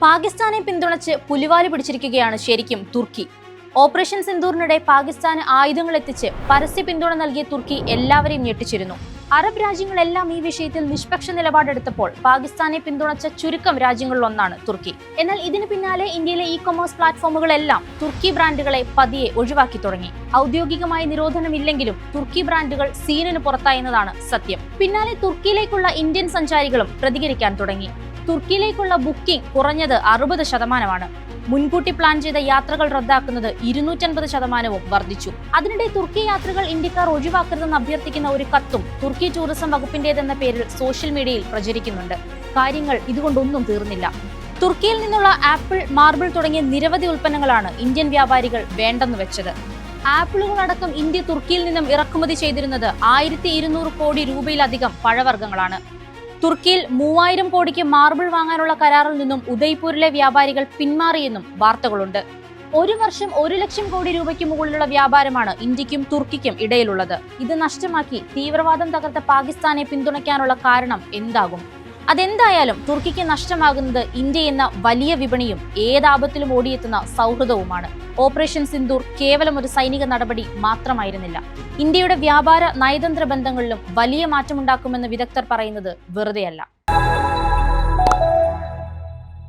പാകിസ്ഥാനെ പിന്തുണച്ച് പുലിവാല് പിടിച്ചിരിക്കുകയാണ് ശരിക്കും തുർക്കി. ഓപ്പറേഷൻ സിന്ദൂറിനിടെ പാകിസ്ഥാന് ആയുധങ്ങൾ എത്തിച്ച് പരസ്യ പിന്തുണ നൽകിയ തുർക്കി എല്ലാവരെയും ഞെട്ടിച്ചിരുന്നു. അറബ് രാജ്യങ്ങളെല്ലാം ഈ വിഷയത്തിൽ നിഷ്പക്ഷ നിലപാടെടുത്തപ്പോൾ പാകിസ്ഥാനെ പിന്തുണച്ച ചുരുക്കം രാജ്യങ്ങളിലൊന്നാണ് തുർക്കി. എന്നാൽ ഇതിന് പിന്നാലെ ഇന്ത്യയിലെ ഇ-കൊമേഴ്സ് പ്ലാറ്റ്ഫോമുകളെല്ലാം തുർക്കി ബ്രാൻഡുകളെ പതിയെ ഒഴിവാക്കി തുടങ്ങി. ഔദ്യോഗികമായ നിരോധനമില്ലെങ്കിലും തുർക്കി ബ്രാൻഡുകൾ സീനിന് പുറത്തായെന്നതാണ് സത്യം. പിന്നാലെ തുർക്കിയിലേക്കുള്ള ഇന്ത്യൻ സഞ്ചാരികളും പ്രതികരിക്കാൻ തുടങ്ങി. തുർക്കിയിലേക്കുള്ള ബുക്കിംഗ് കുറഞ്ഞത് 60%. മുൻകൂട്ടി പ്ലാൻ ചെയ്ത യാത്രകൾ റദ്ദാക്കുന്നത് 250% വർദ്ധിച്ചു. അതിനിടെ തുർക്കി യാത്രകൾ ഇന്ത്യക്കാർ ഒഴിവാക്കരുതെന്ന് അഭ്യർത്ഥിക്കുന്ന ഒരു കത്തും തുർക്കി ടൂറിസം വകുപ്പിന്റേതെന്ന പേരിൽ സോഷ്യൽ മീഡിയയിൽ പ്രചരിക്കുന്നുണ്ട്. കാര്യങ്ങൾ ഇതുകൊണ്ടൊന്നും തീർന്നില്ല. തുർക്കിയിൽ നിന്നുള്ള ആപ്പിൾ, മാർബിൾ തുടങ്ങിയ നിരവധി ഉൽപ്പന്നങ്ങളാണ് ഇന്ത്യൻ വ്യാപാരികൾ വേണ്ടെന്ന് വെച്ചത്. ആപ്പിളുകളടക്കം ഇന്ത്യ തുർക്കിയിൽ നിന്നും ഇറക്കുമതി ചെയ്തിരുന്നത് 1200 കോടി രൂപയിലധികം പഴവർഗ്ഗങ്ങളാണ്. തുർക്കിയിൽ 3000 കോടിക്ക് മാർബിൾ വാങ്ങാനുള്ള കരാറിൽ നിന്നും ഉദയ്പൂരിലെ വ്യാപാരികൾ പിന്മാറിയെന്നും വാർത്തകളുണ്ട്. ഒരു വർഷം 1 ലക്ഷം കോടി രൂപയ്ക്ക് മുകളിലുള്ള വ്യാപാരമാണ് ഇന്ത്യക്കും തുർക്കിക്കും ഇടയിലുള്ളത്. ഇത് നഷ്ടമാക്കി തീവ്രവാദം തകർത്ത പാകിസ്ഥാനെ പിന്തുണയ്ക്കാനുള്ള കാരണം എന്താകും? അതെന്തായാലും തുർക്കിക്ക് നഷ്ടമാകുന്നത് ഇന്ത്യ എന്ന വലിയ വിപണിയും ഏതാപത്തിലും ഓടിയെത്തുന്ന സൗഹൃദവുമാണ്. ഓപ്പറേഷൻ സിന്ദൂർ കേവലം ഒരു സൈനിക നടപടി മാത്രമായിരുന്നില്ല. ഇന്ത്യയുടെ വ്യാപാര നയതന്ത്ര ബന്ധങ്ങളിലും വലിയ മാറ്റമുണ്ടാക്കുമെന്ന് വിദഗ്ധർ പറയുന്നത് വെറുതെയല്ല.